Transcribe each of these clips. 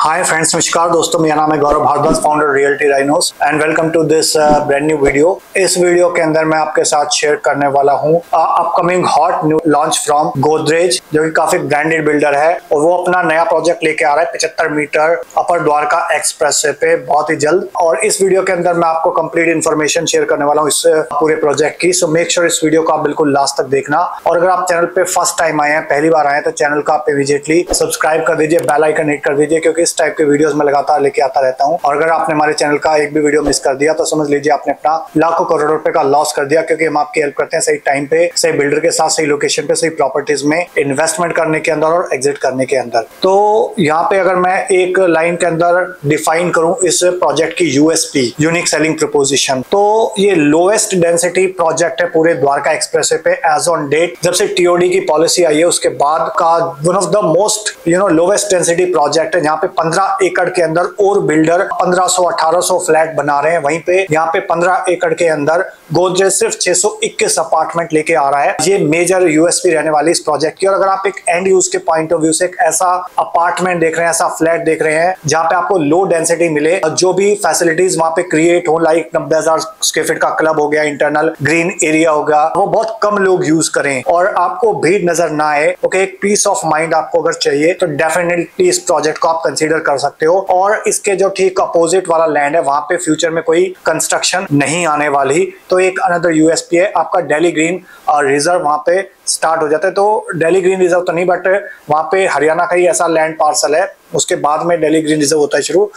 Hi friends, नमस्कार दोस्तों, मेरा नाम है Gaurav Bhardwaj, founder realty rhinos and welcome to this brand new video. इस वीडियो के अंदर मैं आपके साथ शेयर करने वाला हूं upcoming hot new launch from Godrej, जो कि काफी ब्रांडेड बिल्डर है और वो अपना नया प्रोजेक्ट लेके आ रहा है 75 मीटर अपर द्वारका एक्सप्रेसवे पे बहुत ही जल्द। और इस वीडियो के अंदर मैं आपको कंप्लीट इन्फॉर्मेशन शेयर करने वाला हूँ इस पूरे प्रोजेक्ट की। सो मेक श्योर इस वीडियो को आप बिल्कुल लास्ट तक देखना। और अगर आप चैनल पे फर्स्ट टाइम आए हैं, पहली बार आए हैं, तो चैनल को आप इमीडिएटली सब्सक्राइब कर दीजिए, बेल आइकन हिट कर दीजिए, क्योंकि इस टाइप के वीडियोस में लगातार लेके आता रहता हूं। और अगर आपने हमारे चैनल का एक भी वीडियो मिस कर दिया तो समझ लीजिए आपने अपना लाखों करोड़ों रुपए का लॉस कर दिया, क्योंकि हम आपकी हेल्प करते हैं सही टाइम पे, सही बिल्डर के साथ, सही लोकेशन पे, सही प्रॉपर्टीज में इन्वेस्टमेंट करने के अंदर और एग्जिट करने के अंदर। तो यहाँ पे अगर मैं एक लाइन के अंदर डिफाइन करूं इस प्रोजेक्ट की यूएसपी, यूनिक सेलिंग प्रपोजिशन, तो ये लोएस्ट डेंसिटी प्रोजेक्ट है पूरे द्वारका एक्सप्रेसवे पे एज ऑन डेट। जब से टीओडी की पॉलिसी आई है उसके बाद का one of the most lowest density project है, जहाँ पे 15 एकड़ के अंदर और बिल्डर 1500-1800 फ्लैट बना रहे हैं। वहीं पे यहाँ पे 15 एकड़ के अंदर गोदरेज सिर्फ 621 अपार्टमेंट लेके आ रहा है। ये मेजर यूएसपी रहने वाली इस प्रोजेक्ट की। और अगर आप एक एंड यूज के पॉइंट ऑफ व्यू से एक ऐसा अपार्टमेंट देख रहे हैं, ऐसा फ्लैट देख रहे हैं जहाँ पे आपको लो डेंसिटी मिले, जो भी फैसिलिटीज वहां पे क्रिएट हो, लाइक 90,000 स्क्वायर फीट का क्लब हो गया, इंटरनल ग्रीन एरिया होगा, वो बहुत कम लोग यूज करें और आपको भीड़ नजर ना आए, ओके, एक पीस ऑफ माइंड आपको अगर चाहिए तो डेफिनेटली इस प्रोजेक्ट को आप कंसीडर कर सकते हो। और इसके जो ठीक अपोजिट वाला लैंड है, वहां पे फ्यूचर में कोई कंस्ट्रक्शन नहीं आने वाली, तो एक अनदर यूएसपी है आपका दिल्ली ग्रीन रिजर्व वहां पे स्टार्ट हो जाता है। तो दिल्ली ग्रीन रिजर्व तो नहीं, बट वहां पे हरियाणा का ही ऐसा लैंड पार्सल है, उसके बाद में दिल्ली ग्रीन रिजर्व होता है शुरू।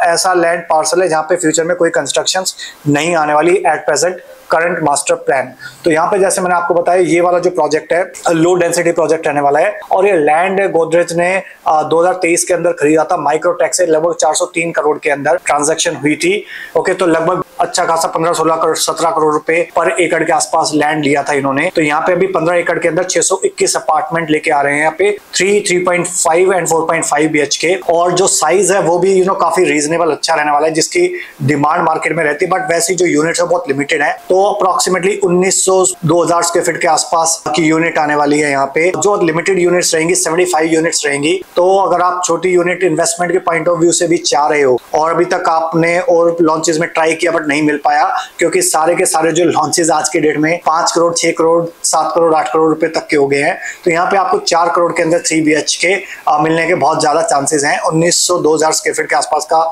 ऐसा लैंड पार्सल है जहां पे फ्यूचर में कोई कंस्ट्रक्शंस नहीं आने वाली at present current master plan. तो यहाँ पे जैसे मैंने आपको बताया, ये वाला जो प्रोजेक्ट है लो डेंसिटी प्रोजेक्ट रहने वाला है। और ये लैंड गोदरेज ने 2023 के अंदर खरीदा था माइक्रोटेक से, लगभग 403 करोड़ के अंदर ट्रांजैक्शन हुई थी। ओके, तो लगभग अच्छा खासा 15-16 करोड़ 17 करोड़ रुपए पर एकड़ के आसपास लैंड लिया था इन्होंने। तो यहाँ पे अभी 15 एकड़ के अंदर 621 अपार्टमेंट लेके आ रहे हैं यहाँ पे, 3.5 एंड 4.5 BHK। और जो साइज है वो भी काफी रीजनेबल अच्छा रहने वाला है, जिसकी डिमांड मार्केट में रहती है, बट वैसी जो यूनिट्स है बहुत लिमिटेड है। तो अप्रोक्सीमेटली 1900-2000 स्क्वायर फीट के आसपास की यूनिट आने वाली है यहाँ पे। जो लिमिटेड यूनिट्स रहेंगी 75 यूनिट्स रहेंगी। तो अगर आप छोटी यूनिट इन्वेस्टमेंट के पॉइंट ऑफ व्यू से भी चाह रहे हो और अभी तक आपने और लॉन्चेस में ट्राई किया बट नहीं मिल पाया, क्योंकि सारे के सारे जो लॉन्चेस आज की डेट में 5 करोड़, 6 करोड़, 7 करोड़, 8 करोड़ रुपए तक के हो गए हैं, तो यहाँ पे आपको 4 करोड़ के अंदर 3 BHK मिलने के बहुत ज्यादा चांसेस हैं। 1900-2000 स्क्वायर फीट के आसपास का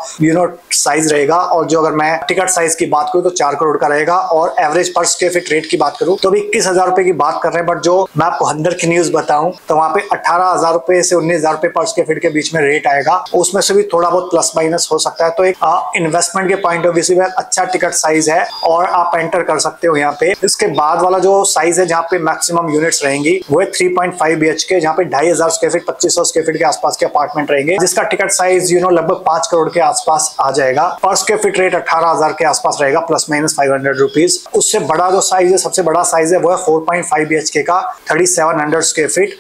साइज रहेगा। और जो अगर मैं टिकट साइज की बात करूँ तो 4 करोड़ का रहेगा। और एवरेज पर स्क्वायर फीट रेट की बात करूं तो भी 21,000 रुपए की बात कर रहे हैं, बट जो मैं आपको अंदर की न्यूज बताऊं तो वहां पे 18,000 रुपए से 19,000 रुपए पर स्क्वायर फीट के बीच में रेट आएगा। उसमें से भी थोड़ा बहुत प्लस माइनस हो सकता है। तो एक इन्वेस्टमेंट के पॉइंट ऑफ व्यू से अच्छा टिकट साइज है और आप एंटर कर सकते हो यहाँ पे। इसके बाद वाला जो साइज है जहाँ पे मैक्सिमम यूनिट्स रहेंगी वो है 3.5 BHK, जहाँ पे 2,500 स्क्वायर फीट, 2,500 स्क्वायर फीट के आसपास के अपार्टमेंट रहेंगे, जिसका टिकट साइज लगभग 5 करोड़ के आसपास आ जाएगा। पर स्क्वायर फीट रेट 18,000 के आसपास रहेगा, प्लस माइनस 500 रुपीज। उससे बड़ा जो साइज है, सबसे बड़ा साइज है, वो है 4.5 BHK का 3700 स्क्वायर फीट,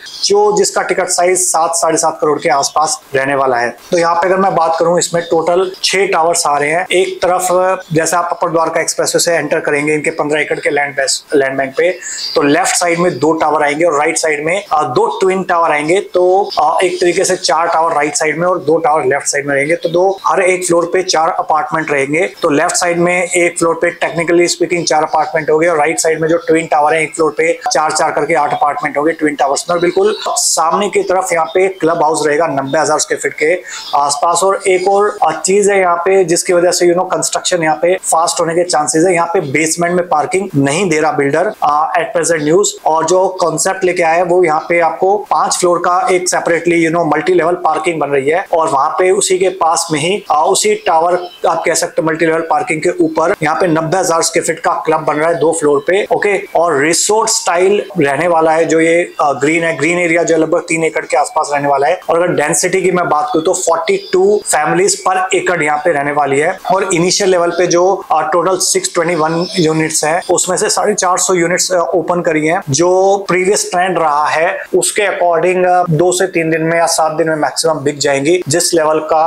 जिसका टिकट साइज 7-7.5 करोड़ के आसपास रहने वाला है। तो यहाँ पे अगर मैं बात करूं, इसमें टोटल 6 टावर्स आ रहे हैं। एक तरफ जैसे आप अपर द्वारका एक्सप्रेसवे से एंटर करेंगे इनके 15 एकड़ के लैंड बैंक पे, तो लेफ्ट साइड में 2 टावर आएंगे और राइट साइड में 2 ट्विन टावर आएंगे। तो एक तरीके से 4 टावर राइट साइड में और 2 टावर लेफ्ट साइड में रहेंगे। तो हर एक फ्लोर पे 4 अपार्टमेंट रहेंगे। तो लेफ्ट साइड में एक फ्लोर पे टेक्निकली स्पीकिंग 4 अपार्टमेंट हो गए, और राइट साइड में जो ट्विन टावर है एक फ्लोर पे 4-4 करके 8 अपार्टमेंट हो गए ट्विन टावर्स में। और बिल्कुल सामने की तरफ यहाँ पे क्लब हाउस रहेगा 90,000 स्क्वायर फीट के आसपास। और एक और चीज है यहाँ पे जिसकी वजह से कंस्ट्रक्शन यहाँ पे फास्ट होने के चांसेस है, यहाँ पे बेसमेंट में पार्किंग नहीं दे रहा बिल्डर एट प्रेजेंट न्यूज। और जो कॉन्सेप्ट लेके आया है वो यहाँ पे आपको 5 फ्लोर का एक सेपरेटली मल्टी लेवल पार्किंग बन रही है। और वहां पे उसी के पास में ही उसी टावर आप कह सकते हो मल्टी लेवल पार्किंग के ऊपर यहाँ पे 90,000 स्क्वायर फीट का क्लब बन रहा है 2 फ्लोर पे। ओके, और रिसोर्ट स्टाइल रहने वाला है। जो ये ग्रीन है, ग्रीन एरिया जो लगभग 3 एकड़ के आसपास रहने वाला है। और अगर डेंसिटी की मैं बात करूं तो 42 फैमिलीज पर एकड़ यहाँ पे रहने वाली है। और इनिशियल लेवल पे जो टोटल 621 यूनिट्स है, उसमें से 450 यूनिट्स ओपन करी है। जो प्रीवियस ट्रेंड रहा है उसके अकॉर्डिंग 2 से 3 दिन में या 7 दिन में मैक्सिमम बिक जाएंगी। जिस लेवल का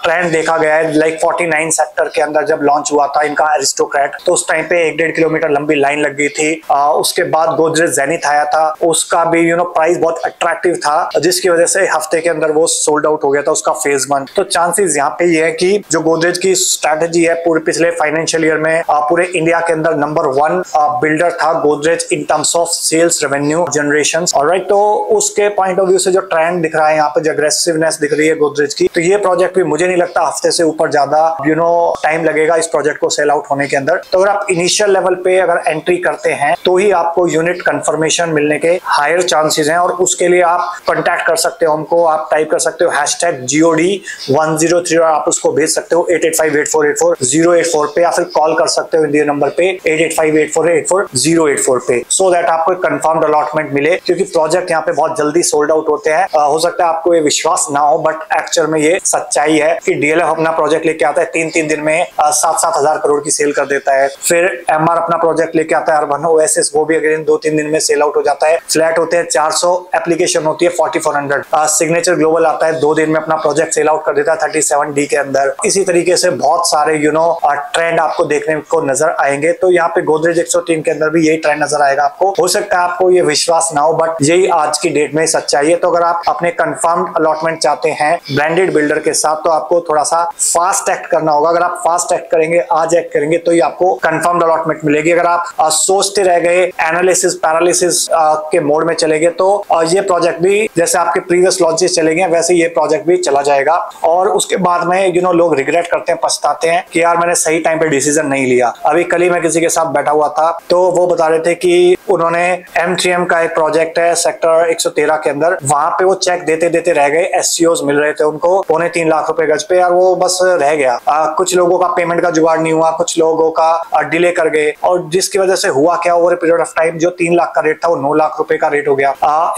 ट्रेंड देखा गया है, लाइक 49 सेक्टर के अंदर जब लॉन्च हुआ था इनका एरिस्टोक्रेट, तो उस टाइम पे 1 1.5 किलोमीटर लंबी लाइन लग गई थी। उसके बाद गोदरेज जेनिथ आया था, उसका भी प्राइस बहुत अट्रैक्टिव था, जिसकी वजह से हफ्ते के अंदर वो सोल्ड आउट हो गया था उसका फेज 1। तो चांसेस यहाँ पे ये है कि जो गोदरेज की स्ट्रैटेजी है पूरे पिछले फाइनेंशियल ईयर में पूरे इंडिया के अंदर नंबर 1 बिल्डर था Godrej in terms of sales revenue generation. Alright, तो उसके पॉइंट ऑफ व्यू से जो ट्रेंड दिख रहा है यहाँ पे, जो अग्रेसिवनेस दिख रही है गोदरेज की, तो ये प्रोजेक्ट भी मुझे नहीं लगता हफ्ते से ऊपर ज्यादा टाइम लगेगा इस प्रोजेक्ट को सेल आउट होने के अंदर। तो अगर आप इनिशियल लेवल पे अगर एंट्री करते हैं तो ही आपको यूनिट कंफर्मेशन मिलने के हायर चांसेस हैं, और उसके लिए आप कांटेक्ट कर सकते हो हमको। आप टाइप कर सकते हो #GOD103 और आप उसको भेज सकते हो 8858484084 पे, या फिर कॉल कर सकते हो इंडिया नंबर पे 8858484084 पे, सो दैट आपको कंफर्म्ड अलॉटमेंट मिले। क्योंकि प्रोजेक्ट यहाँ पे बहुत जल्दी सोल्ड आउट होते हैं। हो सकता है आपको ये विश्वास ना हो, बट एक्चुअल में ये सच्चाई है कि डीएलएफ अपना प्रोजेक्ट लेके आता है 3-3 दिन में 7-7 हजार करोड़ की सेल कर देता है। फिर एमआर अपना प्रोजेक्ट लेके आता है अर्बन ओएसिस, वो भी अगेन 2-3 दिन में सेल आउट हो जाता है। फ्लैट होते हैं 400, एप्लीकेशन होती है 4400। सिग्नेचर ग्लोबल आता है 2 दिन में अपना प्रोजेक्ट सेल आउट कर देता है 37D के अंदर। इसी तरीके से बहुत सारे ट्रेंड आपको देखने को नजर आएंगे। तो यहाँ पे गोदरेज 103 के अंदर भी यही ट्रेंड नजर आएगा आपको। हो सकता है आपको ये विश्वास ना हो, बट यही आज की डेट में सच्चाई है। तो अगर आप अपने कंफर्म्ड अलॉटमेंट चाहते हैं ब्रांडेड बिल्डर के साथ, तो आपको थोड़ा सा फास्ट एक्ट करना होगा। अगर आप फास्ट एक्ट करेंगे, आज एक्ट करेंगे, तो ही आपको कंफर्म्ड अलॉटमेंट मिलेगी। अगर आप सोचते रह गए, एनालिसिस पैरालिसिस के मोड में चले गए, तो ये प्रोजेक्ट भी जैसे आपके प्रीवियस लॉन्चेस चले गए वैसे ये प्रोजेक्ट भी चला जाएगा। और उसके बाद में लोग रिग्रेट करते हैं, पछताते हैं कि यार मैंने सही टाइम पे डिसीजन नहीं लिया। अभी कल ही मैं किसी के साथ बैठा हुआ था, तो वो बता रहे थे कि उन्होंने M3M का एक प्रोजेक्ट है सेक्टर 113 के अंदर, वहां पे वो चेक देते देते रह गए। SCOs मिल रहे थे उनको 2.25 लाख रुपए गज पे, यार वो बस रह गया। कुछ लोगों का पेमेंट का जुगाड़ नहीं हुआ, कुछ लोगों का डिले कर गए, और जिसकी वजह से हुआ क्या, ओवर पीरियड ऑफ टाइम जो 3 लाख का रेट था वो 9 लाख रुपए का रेट हो गया।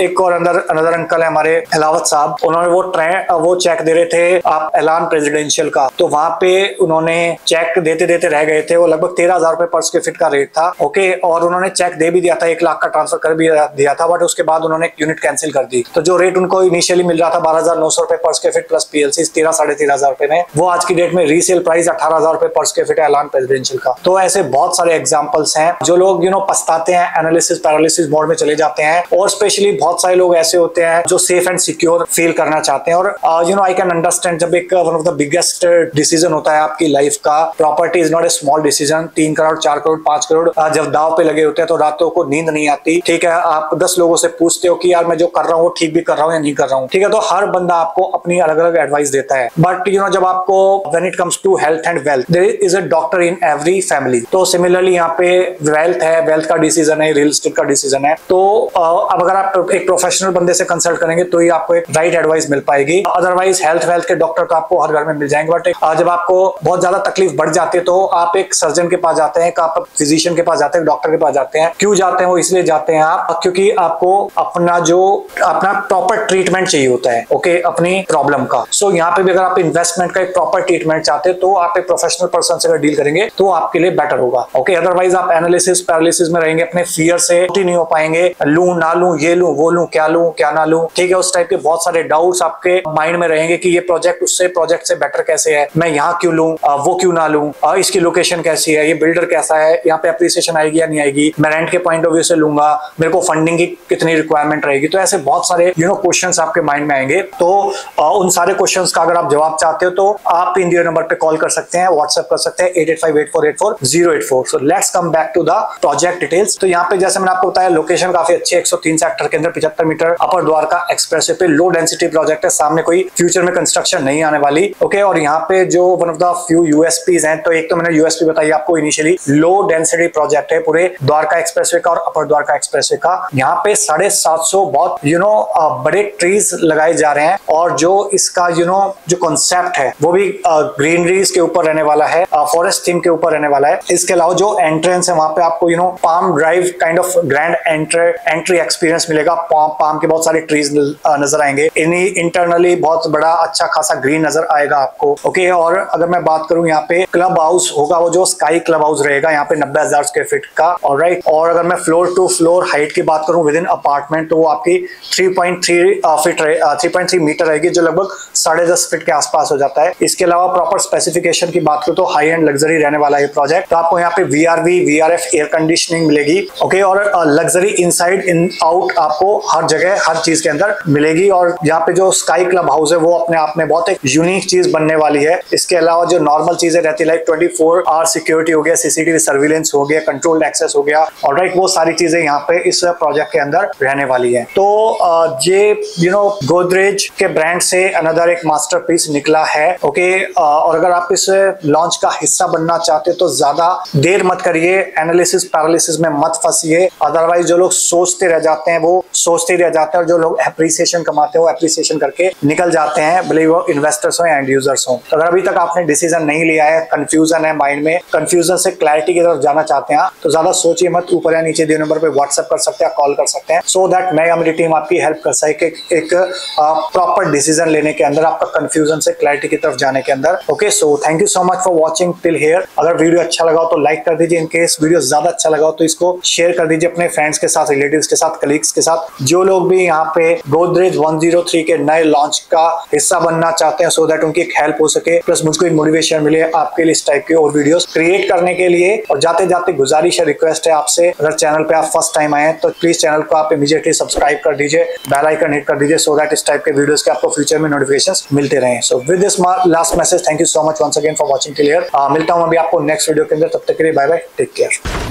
एक और अनदर अंकल है हमारे हिलावत साहब, उन्होंने वो चेक दे रहे थे आप ऐलान प्रेसिडेंशियल का, तो वहां पे उन्होंने चेक देते देते रह गए थे। वो लगभग 13,000 रुपए पर स्क्वायर फीट का रेट था, ओके, और उन्होंने चेक दे भी दिया था, 1 लाख का ट्रांसफर कर भी दिया था, बट उसके बाद उन्होंने यूनिट कैंसिल कर दी। तो जो रेट उनको इनिशियली मिल रहा था 12,900 रुपए पर स्क्वायर फीट प्लस PLC 13-13,500 रुपए में, वो आज की डेट में रीसेल प्राइस 18,000 रुपए पर स्क्वायर फीट है ऐलान प्रेसिडेंशियल का। तो ऐसे बहुत सारे एग्जांपल्स हैं। जो लोग पछताते हैं, एनालिसिस पैरालिसिस मोड में चले जाते हैं, और स्पेशली बहुत सारे लोग ऐसे होते हैं जो सेफ एंड सिक्योर फील करना चाहते हैं। और आई कैन अंडरस्टैंड, जब एक one of the biggest decision होता है आपकी लाइफ का, property is not a small decision, 3 crore 4 crore 5 crore जब दाव पे लगे होते हैं तो रातों को नींद नहीं आती। ठीक है, आप 10 लोगों से पूछते हो कि यार मैं जो कर रहा हूँ वो ठीक भी कर रहा हूँ या नहीं कर रहा हूँ। ठीक है, तो हर बंदा आपको अपनी अलग अलग एडवाइस देता है, बट जब आपको when it comes to health and wealth, there is a doctor in every family. तो सिमिलरली यहाँ पे वेल्थ है, वेल्थ का डिसीजन है, रियल एस्टेट का डिसीजन है। तो अब अगर आप एक प्रोफेशनल बंदे से कंसल्ट करेंगे तो ही आपको एक राइट एडवाइस मिल पाएगी। अदरवाइज हेल्थ वेल्थ के डॉक्टर तो आपको हर घर में मिल जाएंगे, बट जब आपको बहुत ज्यादा तकलीफ बढ़ जाती है तो आप एक सर्जन के पास जाते हैं, आप फिजिशियन के पास जाते हैं, डॉक्टर के पास जाते हैं। क्यों जाते हैं? वो इसलिए जाते हैं आप, क्योंकि आपको अपना प्रॉपर ट्रीटमेंट चाहिए होता है, ओके, अपनी प्रॉब्लम का। सो यहाँ पे भी अगर आप इन्वेस्टमेंट का एक प्रॉपर ट्रीटमेंट चाहते हैं तो आप एक प्रोफेशनल पर्सन से अगर डील करेंगे तो आपके लिए बेटर होगा, ओके। अदरवाइज आप एनालिसिस पैरालिसिस में रहेंगे, अपने फियर से नहीं हो पाएंगे, लूं ना लूं, ये लूं वो लूं, क्या ना लूं, ठीक है। उस टाइप के बहुत सारे डाउट्स आपके माइंड में रहेंगे कि ये प्रोजेक्ट उससे प्रोजेक्ट से बेटर कैसे है, मैं यहाँ क्यों लूं, वो क्यों ना लूं, इसकी लोकेशन कैसी है, ये बिल्डर कैसा है, यहाँ पे अप्रिसिएशन आएगी या नहीं आएगी, मैं रेंट के पॉइंट ऑफ व्यू से लूंगा, मेरे को फंडिंग की कितनी रिक्वायरमेंट रहेगी। तो ऐसे बहुत सारे क्वेश्चंस आपके माइंड में आएंगे। तो उन सारे क्वेश्चंस का अगर आप जवाब चाहते हो तो आप इन दिए नंबर पे कॉल कर सकते हैं, व्हाट्सएप कर सकते हैं 8858484084। So let's come back to the project details. तो यहाँ पे जैसे मैंने आपको बताया लोकेशन काफी अच्छी है, 103 सेक्टर के अंदर 75 मीटर अपर द्वारका एक्सप्रेसवे पे लो डेंसिटी प्रोजेक्ट है, सामने कोई फ्यूचर में कंस्ट्रक्शन नहीं आने वाली, ओके। और यहाँ पे जो one of the few USPs हैं, तो एक तो मैंने यूएसपी बताई आपको इनिशियली, लो डेंसिटी प्रोजेक्ट है पूरे द्वारका एक्सप्रेसवे का और अपर द्वारका एक्सप्रेसवे का। यहाँ पे 750 बहुत बड़े ट्रीज लगाए जा रहे हैं, और जो इसका जो कॉन्सेप्ट है वो भी ग्रीनरीज के ऊपर रहने वाला है, फॉरेस्ट थीम के ऊपर रहने वाला है। इसके अलावा जो एंट्रेंस है वहां पे आपको palm drive kind of grand entry experience मिलेगा। पाम के बहुत सारे ट्रीज नजर आएंगे, इंटरनली बहुत बड़ा अच्छा खासा ग्रीन नजर आएगा आपको, ओके। और अगर मैं बात करूं यहाँ पे क्लब हाउस होगा, वो जो स्काई क्लब हाउस रहेगा यहाँ पे 90,000 स्क्वायर फीट का, ऑलराइट। और अगर मैं फ्लोर टू फ्लोर हाइट की बात करूं विद इन अपार्टमेंट, तो वो आपकी 3.3 मीटर रहेगी, जो लगभग 10.5 फीट के आसपास हो जाता है। इसके अलावा प्रॉपर स्पेसिफिकेशन की बात करूं तो हाई एंड लग्जरी रहने वाला है प्रोजेक्ट। तो आपको यहाँ पे VRV VRF एयर कंडीशनिंग मिलेगी। ओके, और लग्जरी इनसाइड इन आउट आपको हर जगह हर चीज के अंदर मिलेगी। और यहाँ पे जो स्काई क्लब हाउस है वो अपने आप में बहुत एक यूनिक चीज बनने वाली है। इसके अलावा जो नॉर्मल चीजें रहती है लाइक 24 आवर सिक्योरिटी हो गया, CCTV सर्विलेंस हो गया, कंट्रोल्ड एक्सेस हो गया, ऑलराइट, वो सारी चीजें यहाँ पे इस प्रोजेक्ट के अंदर रहने वाली है। तो ये गोदरेज के ब्रांड से अनदर एक मास्टरपीस निकला है। ओके, और अगर आप इस लॉन्च का हिस्सा बनना चाहते हो तो ज्यादा देर मत करिए, एनालिसिस पैरालिसिस में मत फंसिए। अदरवाइज जो लोग सोचते रह जाते हैं वो सोचते रह जाते हैं, और जो लोग एप्रिसिएशन कमाते हैं वो एप्रिसिएशन करके निकल जाते हैं, भले वो इन्वेस्टर्स हो या एंड यूजर्स हो। तो अगर अभी तक आपने डिसीजन नहीं लिया है, कंफ्यूजन है माइंड में, कंफ्यूजन से क्लैरिटी की तरफ जाना चाहते हैं, तो ज्यादा सोचिए मत, ऊपर या नीचे दिए नंबर पे व्हाट्सएप कर सकते हैं, कॉल कर सकते हैं, सो दैट मैं या मेरी टीम आपकी हेल्प कर सके एक प्रॉपर डिसीजन लेने के अंदर, आपका कंफ्यूजन से क्लैरिटी की तरफ जाने के अंदर। Okay, so thank you so much for watching till here. अगर वीडियो अच्छा लगा हो तो लाइक कर दीजिए, इनकेस वीडियो ज्यादा अच्छा लगा हो तो इसको शेयर कर दीजिए अपने फ्रेंड्स के साथ, रिलेटिव्स के साथ, कलीग्स के साथ, जो लोग भी यहाँ पे गोदरेज 103 के नए लॉन्च का हिस्सा बनना चाहते हैं, सो दैट उनकी एक हेल्प हो सके, प्लस मुझको एक मोटिवेशन मिले आपके लिए इस टाइप के और वीडियोस क्रिएट करने के लिए। और जाते जाते गुजारिश है, रिक्वेस्ट है आपसे, अगर चैनल पे आप फर्स्ट टाइम आए तो प्लीज चैनल को आप इमीडिएटली सब्सक्राइब कर दीजिए, बेल आइकन हिट कर दीजिए, सो दैट इस टाइप के वीडियोस के आपको फ्यूचर में नोटिफिकेशंस मिलते रहें। So with this last message, thank you so much once again for watching till here. मिलता हूं अभी आपको नेक्स्ट वीडियो के अंदर, तब तक के लिए बाय बाय, टेक केयर।